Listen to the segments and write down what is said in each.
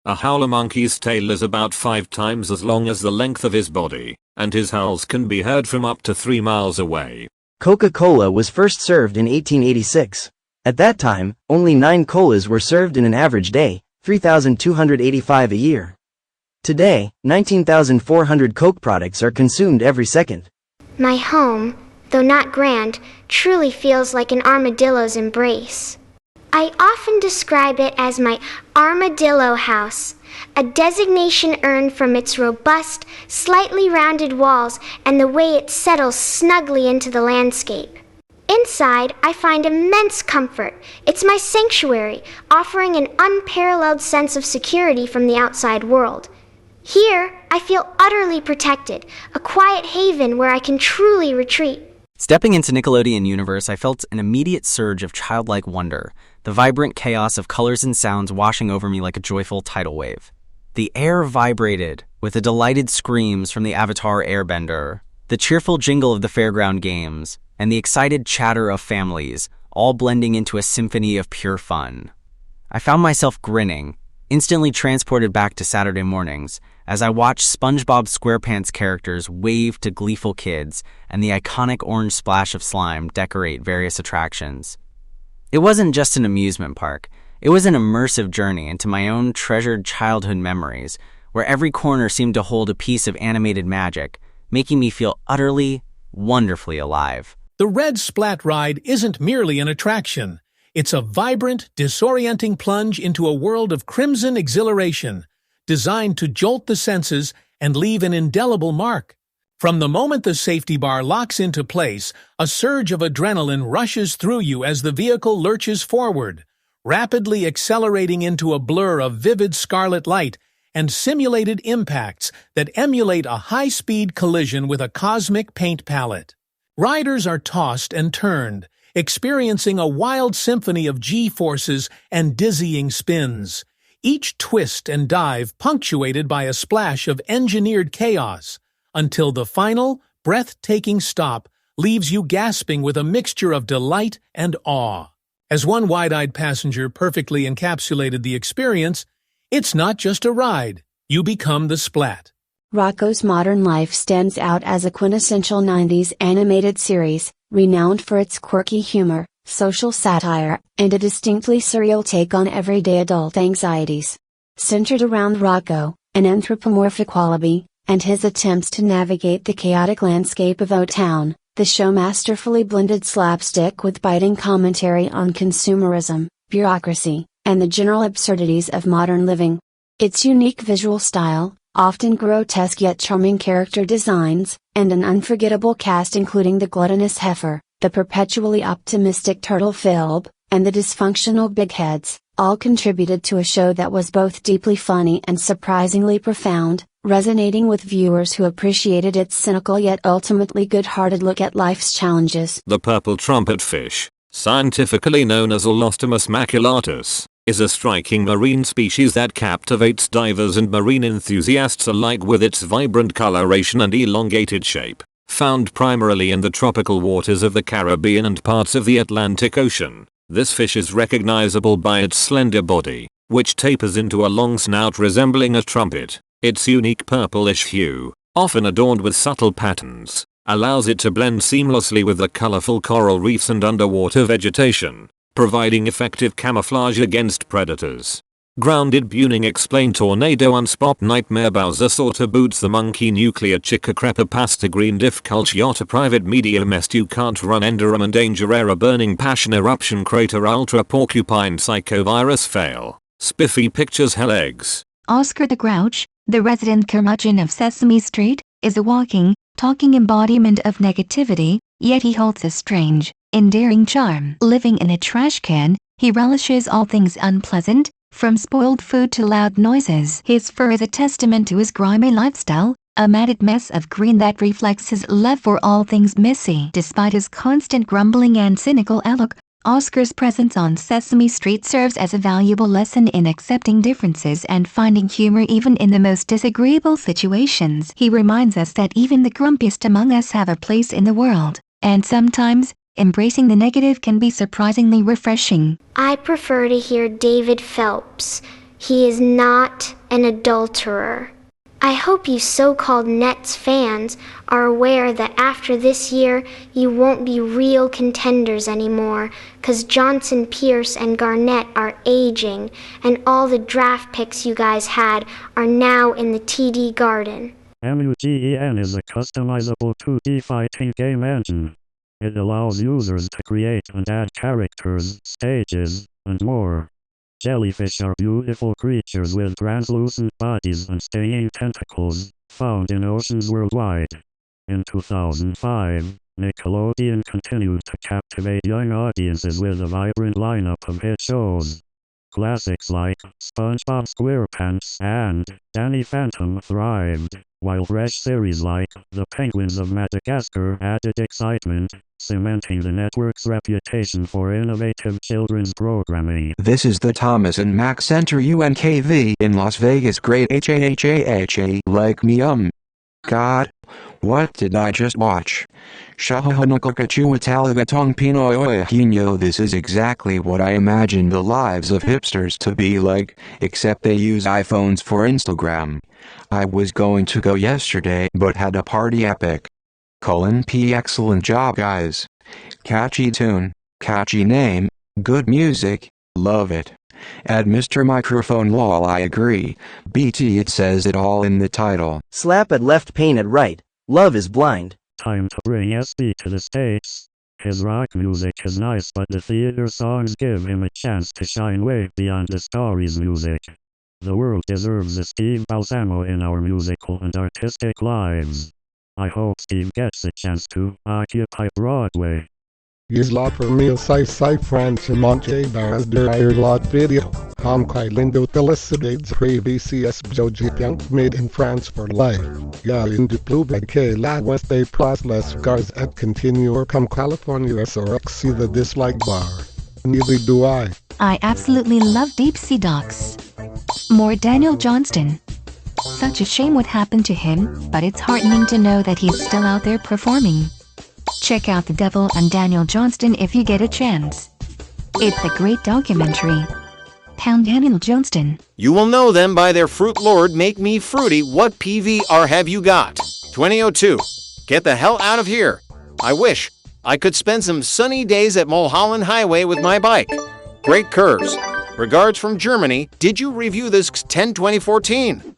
A howler monkey's tail is about 5 times as long as the length of his body, and his howls can be heard from up to 3 miles away. Coca-Cola was first served in 1886. At that time, only 9 colas were served in an average day, 3,285 a year. Today, 19,400 Coke products are consumed every second. My home, though not grand, truly feels like an armadillo's embrace. I often describe it as my armadillo house, a designation earned from its robust, slightly rounded walls and the way it settles snugly into the landscape. Inside, I find immense comfort. It's my sanctuary, offering an unparalleled sense of security from the outside world. Here, I feel utterly protected, a quiet haven where I can truly retreat. Stepping into Nickelodeon Universe, I felt an immediate surge of childlike wonder, the vibrant chaos of colors and sounds washing over me like a joyful tidal wave. The air vibrated with the delighted screams from the Avatar Airbender, the cheerful jingle of the fairground games, and the excited chatter of families, all blending into a symphony of pure fun. I found myself grinning, instantly transported back to Saturday mornings, as I watched SpongeBob SquarePants characters wave to gleeful kids and the iconic orange splash of slime decorate various attractions. It wasn't just an amusement park, it was an immersive journey into my own treasured childhood memories, where every corner seemed to hold a piece of animated magic, making me feel utterly, wonderfully alive. The Red Splat ride isn't merely an attraction. It's a vibrant, disorienting plunge into a world of crimson exhilaration, designed to jolt the senses and leave an indelible mark. From the moment the safety bar locks into place, a surge of adrenaline rushes through you as the vehicle lurches forward, rapidly accelerating into a blur of vivid scarlet light and simulated impacts that emulate a high-speed collision with a cosmic paint palette. Riders are tossed and turned, experiencing a wild symphony of G-forces and dizzying spins, each twist and dive punctuated by a splash of engineered chaos, until the final, breathtaking stop leaves you gasping with a mixture of delight and awe. As one wide-eyed passenger perfectly encapsulated the experience, it's not just a ride, you become the Splat. Rocko's Modern Life stands out as a quintessential 90s animated series, renowned for its quirky humor, social satire, and a distinctly surreal take on everyday adult anxieties. Centered around Rocko, an anthropomorphic wallaby, and his attempts to navigate the chaotic landscape of O-Town, the show masterfully blended slapstick with biting commentary on consumerism, bureaucracy, and the general absurdities of modern living. Its unique visual style, often grotesque yet charming character designs, and an unforgettable cast including the gluttonous heifer, the perpetually optimistic turtle Philb, and the dysfunctional bigheads, all contributed to a show that was both deeply funny and surprisingly profound, resonating with viewers who appreciated its cynical yet ultimately good-hearted look at life's challenges. The purple trumpet fish, scientifically known as Alostomus maculatus, is a striking marine species that captivates divers and marine enthusiasts alike with its vibrant coloration and elongated shape. Found primarily in the tropical waters of the Caribbean and parts of the Atlantic Ocean, this fish is recognizable by its slender body, which tapers into a long snout resembling a trumpet. Its unique purplish hue, often adorned with subtle patterns, allows it to blend seamlessly with the colorful coral reefs and underwater vegetation, providing effective camouflage against predators. Grounded Buning explained Tornado Unspot Nightmare Bowser Sorta Boots the Monkey Nuclear Chica Creepypasta Green Diff Culchiota Private Media Mest You Can't Run Enderum and Danger Era Burning Passion Eruption Crater Ultra Porcupine Psychovirus Fail Spiffy Pictures Hell Eggs. Oscar the Grouch, the resident curmudgeon of Sesame Street, is a walking, talking embodiment of negativity, yet he holds a strange, endearing charm. Living in a trash can, he relishes all things unpleasant, from spoiled food to loud noises. His fur is a testament to his grimy lifestyle, a matted mess of green that reflects his love for all things messy. Despite his constant grumbling and cynical outlook, Oscar's presence on Sesame Street serves as a valuable lesson in accepting differences and finding humor even in the most disagreeable situations. He reminds us that even the grumpiest among us have a place in the world, and sometimes, embracing the negative can be surprisingly refreshing. I prefer to hear David Phelps. He is not an adulterer. I hope you so-called Nets fans are aware that after this year, you won't be real contenders anymore, 'cause Johnson, Pierce, and Garnett are aging, and all the draft picks you guys had are now in the TD Garden. MUGEN is a customizable 2D fighting game engine. It allows users to create and add characters, stages, and more. Jellyfish are beautiful creatures with translucent bodies and stinging tentacles, found in oceans worldwide. In 2005, Nickelodeon continued to captivate young audiences with a vibrant lineup of hit shows. Classics like SpongeBob SquarePants and Danny Phantom thrived, while fresh series like The Penguins of Madagascar added excitement, cementing the network's reputation for innovative children's programming. This is the Thomas and Mack Center UNKV in Las Vegas. Great HAHAHA like me God, what did I just watch? Shahahanukakachuatalagatong Pinoy. This is exactly what I imagined the lives of hipsters to be like, except they use iPhones for Instagram. I was going to go yesterday but had a party epic. P. Excellent job guys. Catchy tune, catchy name, good music, love it. Add Mr. Microphone lol. I agree. BT, it says it all in the title. Slap at left, pain at right. Love is blind. Time to bring SB to the States. His rock music is nice, but the theater songs give him a chance to shine way beyond the story's music. The world deserves a Steve Balsamo in our musical and artistic lives. I hope Steve gets a chance to occupy Broadway. Use la premio sai franchamente baras der lot video. Kai lindo felicitates pre BCS Joji made in France for life. Ya in de plus que la weste plus les gars et continuer comme California SRX the dislike bar. Neither do I. I absolutely love Deep Sea Docs. More Daniel Johnston. Such a shame what happened to him, but it's heartening to know that he's still out there performing. Check out The Devil and Daniel Johnston if you get a chance. It's a great documentary. Pound Daniel Johnston. You will know them by their Fruit Lord Make Me Fruity. What PVR have you got? 2002. Get the hell out of here. I wish I could spend some sunny days at Mulholland Highway with my bike. Great curves. Regards from Germany. Did you review this 10/2014?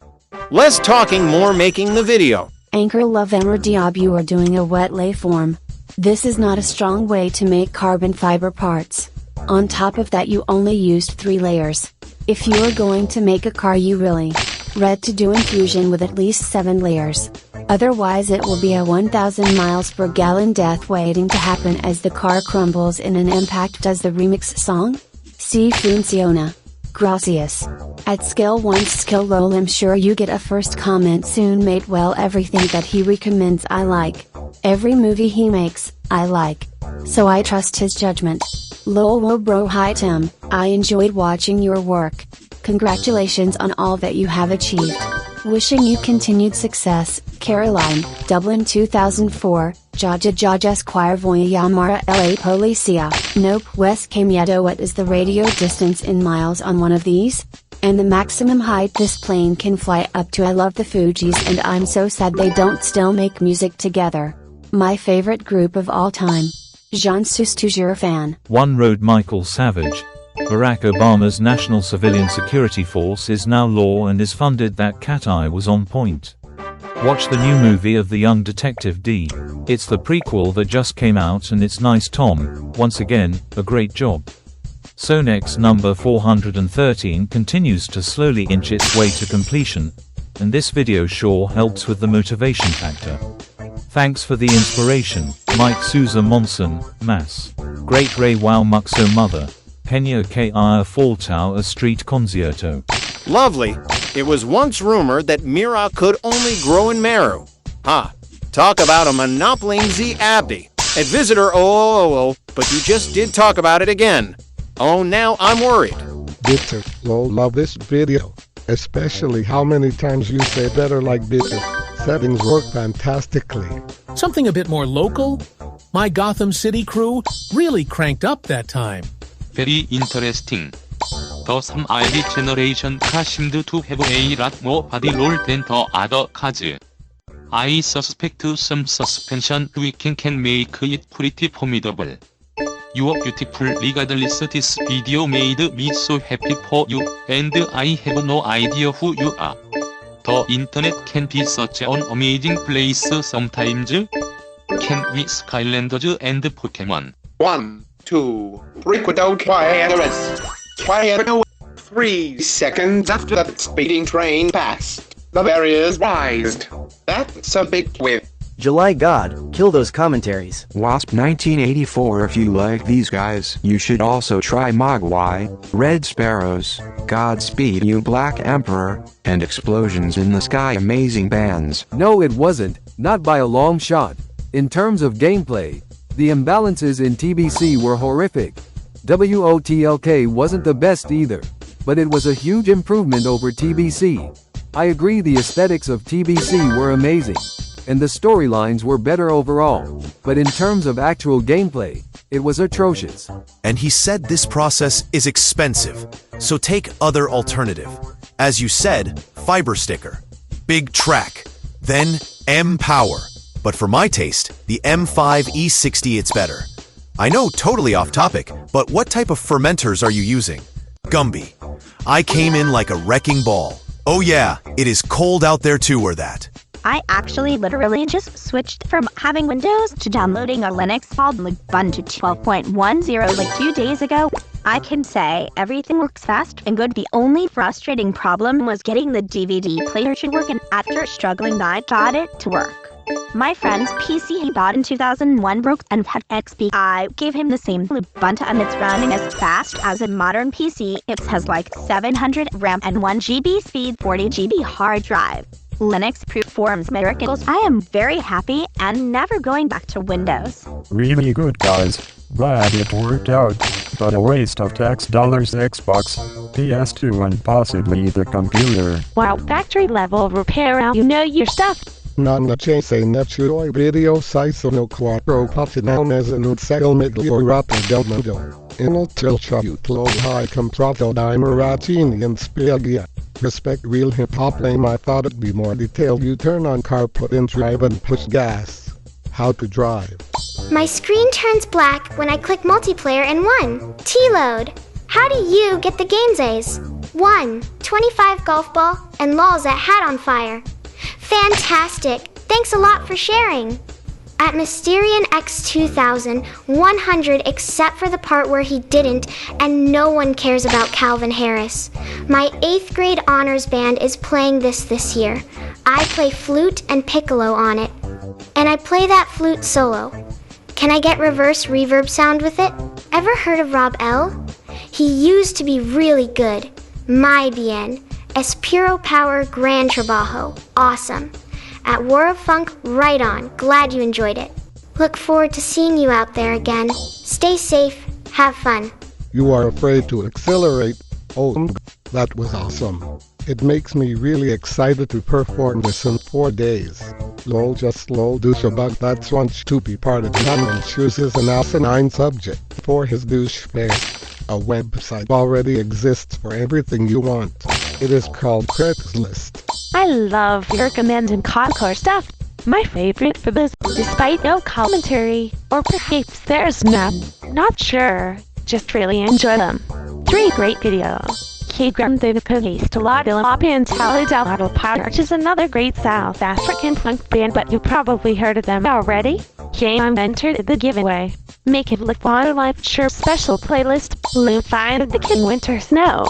Less talking, more making the video. Anchor Love Emmer Diab, you are doing a wet lay form. This is not a strong way to make carbon fiber parts. On top of that, you only used 3 layers. If you are going to make a car, you really read to do infusion with at least 7 layers. Otherwise it will be a 1,000 miles per gallon death waiting to happen as the car crumbles in an impact. Does the remix song? Si funciona. Gracias. At scale 1 skill lol, I'm sure you get a first comment soon mate. Well, everything that he recommends I like. Every movie he makes, I like. So I trust his judgment. Lol whoa bro, hi Tim, I enjoyed watching your work. Congratulations on all that you have achieved. Wishing you continued success, Caroline, Dublin 2004, Jaja Esquire Voyamara LA Policia. Nope. West Camiedo. What is the radio distance in miles on one of these? And the maximum height this plane can fly up to. I love the Fugees and I'm so sad they don't still make music together. My favorite group of all time. Jean Sus toujours fan. One Road Michael Savage. Barack Obama's National Civilian Security Force is now law and is funded. That cat eye was on point. Watch the new movie of the young Detective D. It's the prequel that just came out and it's nice. Tom, once again, a great job. Sonex number 413 continues to slowly inch its way to completion, and this video sure helps with the motivation factor. Thanks for the inspiration, Mike Souza Monson, Mass. Great Ray Wow Muxo Mother. Pena K. Faltao a street concierto. Lovely. It was once rumored that Mira could only grow in Meru. Ha. Talk about a monopoly Z Abdi. At Visitor but you just did talk about it again. Oh, now I'm worried. Bitter, lol, love this video. Especially how many times you say better like bitter. Settings work fantastically. Something a bit more local? My Gotham City crew really cranked up that time. Very interesting. The 3rd generation car seemed to have a lot more body roll than the other cars. I suspect some suspension tweaking can make it pretty formidable. You are beautiful regardless. This video made me so happy for you, and I have no idea who you are. The internet can be such an amazing place sometimes. Can we Skylanders and Pokemon? 1, 2, 3 without quietness. Quiet 3 seconds after that speeding train passed, the barriers raised. That's a big whip. July God, kill those commentaries. Wasp 1984. If you like these guys, you should also try Mogwai, Red Sparrows, Godspeed You Black Emperor, and Explosions in the Sky. Amazing bands. No, it wasn't, not by a long shot. In terms of gameplay, the imbalances in TBC were horrific. WOTLK wasn't the best either, but it was a huge improvement over TBC. I agree the aesthetics of TBC were amazing, and the storylines were better overall, but in terms of actual gameplay, it was atrocious. And he said this process is expensive, so take other alternative. As you said, fiber sticker, big track, then M-Power. But for my taste, the M5 E60 it's better. I know totally off topic, but what type of fermenters are you using? Gumby. I came in like a wrecking ball. Oh yeah, it is cold out there too or that. I actually literally just switched from having Windows to downloading a Linux called Ubuntu 12.10 like 2 days ago. I can say everything works fast and good. The only frustrating problem was getting the DVD player to work, and after struggling I got it to work. My friend's PC he bought in 2001 broke and had XP. I gave him the same Ubuntu and it's running as fast as a modern PC. It has like 700 RAM and 1 GB speed, 40 GB hard drive. Linux performs miracles. I am very happy and never going back to Windows. Really good, guys. Glad it worked out, but a waste of tax dollars. Xbox, PS2 and possibly the computer. Wow, factory level repair, you know your stuff. Non la chase natuoi video si sono quattro patinelmes in un secolo migliorato del mondo. Inoltre utlo hai comprato dai Maratini in Spiaggia. Respect real hip-hop lame. I thought it'd be more detailed. You turn on car, put in drive and push gas. How to drive. My screen turns black when I click multiplayer and 1. T-load. How do you get the games A's? 1. 25 golf ball and lols at hat on fire. Fantastic. Thanks a lot for sharing. At Mysterian X2000, 100 except for the part where he didn't, and no one cares about Calvin Harris. My 8th grade honors band is playing this year. I play flute and piccolo on it. And I play that flute solo. Can I get reverse reverb sound with it? Ever heard of Rob L? He used to be really good. My bien. Espiro Power Gran Trabajo. Awesome. At War of Funk, right on. Glad you enjoyed it. Look forward to seeing you out there again. Stay safe. Have fun. You are afraid to accelerate. Oh, that was awesome. It makes me really excited to perform this in 4 days. Lol, just lol douchebag that wants to be part of it and chooses an asinine subject for his douche face. A website already exists for everything you want. It is called Craigslist. I love recommending hardcore stuff. My favorite for this, despite no commentary, or perhaps there's none. Not sure. Just really enjoy them. 3 great videos. Que Grande the Police La de la Pantalla del Auto Power, which is another great South African funk band, but you probably heard of them already. I'm entered the giveaway. Make it look on life sure special playlist. Loot find the King Winter Snow.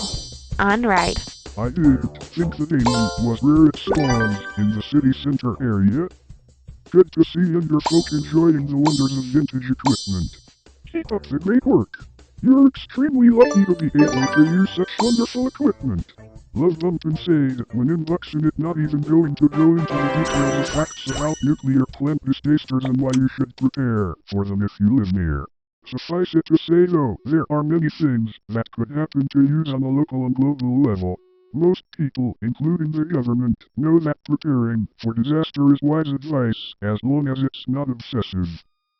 On right. I did think the game was where it spawns, in the city center area. Good to see you and your folk enjoying the wonders of vintage equipment. Keep up the great work. You're extremely lucky to be able to use such wonderful equipment. Love bump and say that when unboxing it, not even going to go into the details of facts about nuclear plant disasters and why you should prepare for them if you live near. Suffice it to say though, there are many things that could happen to you on a local and global level. Most people, including the government, know that preparing for disaster is wise advice as long as it's not obsessive.